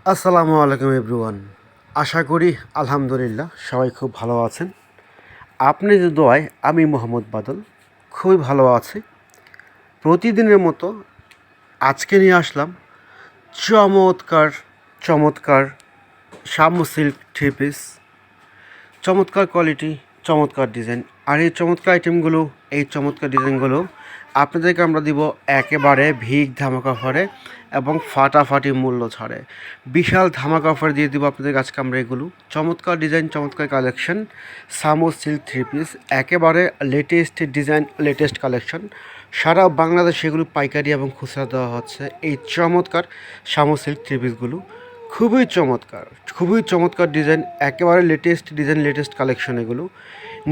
আসসালামু আলাইকুম এভরিওয়ান। আশা করি আলহামদুলিল্লাহ সবাই খুব ভালো আছেন। আপনি যে দোয়ায় আমি মোহাম্মদ বাদল খুবই ভালো আছি। প্রতিদিনের মতো আজকে নিয়ে আসলাম চমৎকার চমৎকার শামু সিল্ক থ্রি পিস, চমৎকার কোয়ালিটি, চমৎকার ডিজাইন। আর এই চমৎকার আইটেমগুলো, এই চমৎকার ডিজাইনগুলো আপনাদেরকে আমরা দিব একেবারে ভিগ ধামাকা অফারে এবং ফাটাফাটি মূল্য ছাড়ে। বিশাল ধামাকা অফার দিয়ে দিব আপনাদের আজকে আমরা এগুলো। চমৎকার ডিজাইন, চমৎকার কালেকশন, সামো সিল্ক থ্রি পিস, একেবারে লেটেস্ট ডিজাইন, লেটেস্ট কালেকশন। সারা বাংলাদেশে এগুলো পাইকারি এবং খুচরা দেওয়া হচ্ছে। এই চমৎকার সামো সিল্ক থ্রি পিসগুলো খুবই চমৎকার, খুবই চমৎকার ডিজাইন, একেবারে লেটেস্ট ডিজাইন, লেটেস্ট কালেকশন। এগুলো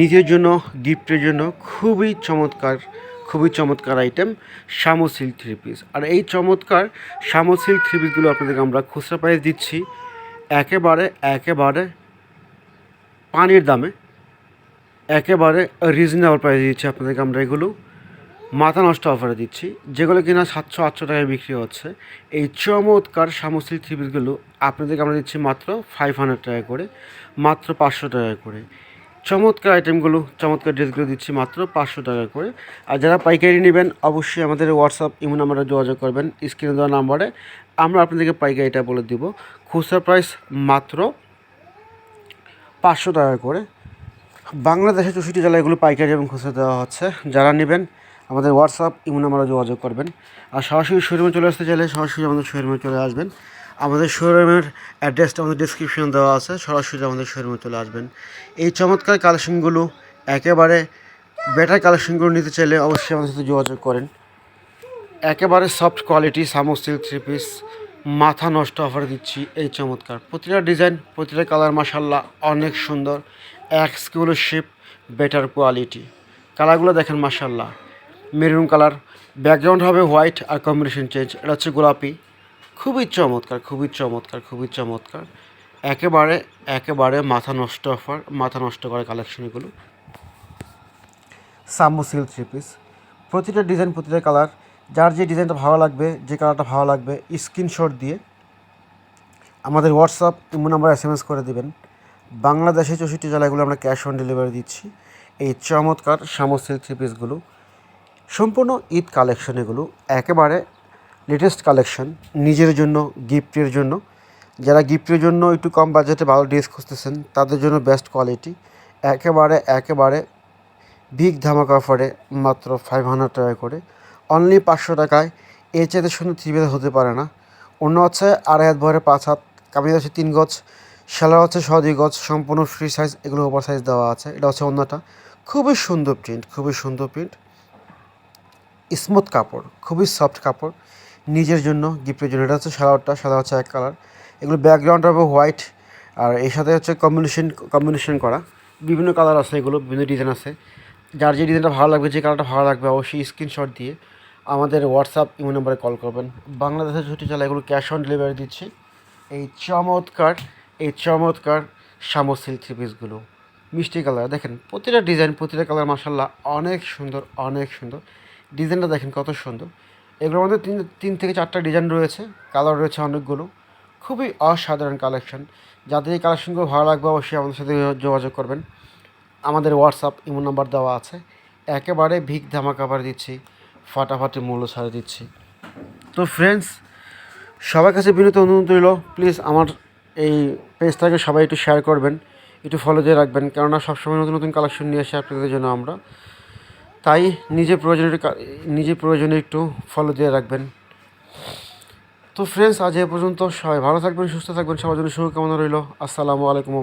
নিজের জন্য, গিফটের জন্য খুবই চমৎকার, খুবই চমৎকার item Shamu silk three piece. আর এই চমৎকার শামু সিল্ক থ্রি পিসগুলো আপনাদেরকে আমরা খুচরা প্রাইস দিচ্ছি একেবারে একেবারে পানির দামে, একেবারে রিজনেবল প্রাইস দিচ্ছি আপনাদেরকে আমরা এগুলো মাথা নষ্ট অফারে দিচ্ছি, যেগুলো কিনা 700-800 টাকায় বিক্রি হচ্ছে। এই চমৎকার শামু সিল্ক থ্রি পিসগুলো আপনাদেরকে আমরা দিচ্ছি মাত্র 500 টাকা করে, মাত্র 500 টাকা করে। চমৎকার আইটেমগুলো, চমৎকার ড্রেসগুলো দিচ্ছি মাত্র 500 টাকা করে। আর যারা পাইকারি নেবেন অবশ্যই আমাদের হোয়াটসঅ্যাপ ইমো নাম্বারে যোগাযোগ করবেন, স্ক্রিনে দেওয়া নাম্বারে আমরা আপনাদেরকে পাইকারিটা বলে দিব। খুচরা প্রাইস মাত্র 500 টাকা করে। বাংলাদেশে 64 জেলায় এগুলো পাইকারি এবং খুচরা দেওয়া হচ্ছে। যারা নেবেন আমাদের হোয়াটসঅ্যাপ ইমো নাম্বারে যোগাযোগ করবেন। আর সরাসরি শোরুমে চলে আসতে চাইলে সরাসরি আমাদের শোরুমে চলে আসবেন। আমাদের শোরুমের অ্যাড্রেসটা আমাদের ডিসক্রিপশনে দেওয়া আছে, সরাসরি আমাদের শোরুমে চলে আসবেন। এই চমৎকার কালেকশনগুলো, একেবারে বেটার কালেকশনগুলো নিতে চাইলে অবশ্যই আমাদের সাথে যোগাযোগ করেন। একেবারে সফট কোয়ালিটি সামো সিল্ক থ্রি পিস মাথা নষ্ট অফার দিচ্ছি। এই চমৎকার প্রতিটা ডিজাইন, প্রতিটা কালার মাশাল্লাহ অনেক সুন্দর, এক্সক্লুসিভ, বেটার কোয়ালিটি। কালারগুলো দেখেন মাশাল্লাহ, মেরুন কালার, ব্যাকগ্রাউন্ড হবে হোয়াইট আর কম্বিনেশন চেঞ্জ। এটা হচ্ছে গোলাপি। খুবই চমৎকার, খুবই চমৎকার, খুবই চমৎকার, একেবারে একেবারে মাথা নষ্ট অফার, মাথা নষ্ট করা কালেকশন এগুলো। সামো সিল্ক থ্রি পিস, প্রতিটা ডিজাইন, প্রতিটা কালার, যার যে ডিজাইনটা ভালো লাগবে, যে কালারটা ভালো লাগবে স্ক্রিনশট দিয়ে আমাদের হোয়াটসঅ্যাপ ইমো নাম্বার SMS করে দেবেন। বাংলাদেশে 64 জেলাগুলো আমরা ক্যাশ অন ডেলিভারি দিচ্ছি। এই চমৎকার শামু সিল্ক থ্রি পিসগুলো সম্পূর্ণ ঈদ কালেকশন। এগুলো একেবারে লেটেস্ট কালেকশন, নিজের জন্য, গিফটের জন্য। যারা গিফটের জন্য একটু কম বাজেটে ভালো ড্রেস খুঁজতেছেন তাদের জন্য বেস্ট কোয়ালিটি, একেবারে একেবারে বিগ ধামাকা অফারে মাত্র 500 টাকা করে, অনলি 500 টাকায়। এর চাইতে সুন্দর থ্রি পিস হতে পারে না। অন্য হচ্ছে 2.5 হাত ভরে 5 হাত, কামিজ আছে 3 গজ, সেলার হচ্ছে 2.5 গজ, সম্পূর্ণ ফ্রি সাইজ। এগুলো ওভার সাইজ দেওয়া আছে। এটা হচ্ছে অন্যটা, খুবই সুন্দর প্রিন্ট, খুবই সুন্দর প্রিন্ট, স্মুথ কাপড়, খুবই সফট কাপড়, নিজের জন্য, গিফটের জন্য। এটা হচ্ছে সালোয়ারটা, সাদা হচ্ছে এক কালার। এগুলো ব্যাকগ্রাউন্ড হবে হোয়াইট, আর এর সাথে হচ্ছে কম্বিনেশন করা বিভিন্ন কালার আছে। এগুলো বিভিন্ন ডিজাইন আছে। যার যে ডিজাইনটা ভালো লাগবে, যে কালারটা ভালো লাগবে অবশ্যই স্ক্রিনশট দিয়ে আমাদের হোয়াটসঅ্যাপ ইমো নাম্বারে কল করবেন। বাংলাদেশের ছুটি চালা এগুলো ক্যাশ অন ডেলিভারি দিচ্ছি। এই চমৎকার, এই চমৎকার শামু সিল্ক থ্রি পিসগুলো মিষ্টি কালার দেখেন, প্রতিটা ডিজাইন, প্রতিটা কালার মাসাল্লাহ অনেক সুন্দর, অনেক সুন্দর। ডিজাইনটা দেখেন কত সুন্দর। এগুলোর মধ্যে তিন থেকে 4টা ডিজাইন রয়েছে, কালার রয়েছে অনেকগুলো। খুবই অসাধারণ কালেকশন। যাদের এই কালেকশনগুলো ভালো লাগবে অবশ্যই আমাদের সাথে যোগাযোগ করবেন। আমাদের হোয়াটসঅ্যাপ ইমো নাম্বার দেওয়া আছে। একেবারে ভিগ ধামাকা অফার দিচ্ছি, ফাটাফাটি মূল্য ছাড়ে দিচ্ছি। তো ফ্রেন্ডস, সবার কাছে বিনীত অনুরোধ রইল, প্লিজ আমার এই পেজটাকে সবাই একটু শেয়ার করবেন, একটু ফলো দিয়ে রাখবেন, কেননা সবসময় নতুন নতুন কালেকশন নিয়ে আসি আপনাদের জন্য আমরা। তাই নিজের প্রয়োজনে একটু ফলো দিয়ে রাখবেন। তো ফ্রেন্ডস, আজ এ পর্যন্ত। সবাই ভালো থাকবেন, সুস্থ থাকবেন, সবার জন্য শুভকামনা রইল। আসসালামু আলাইকুম।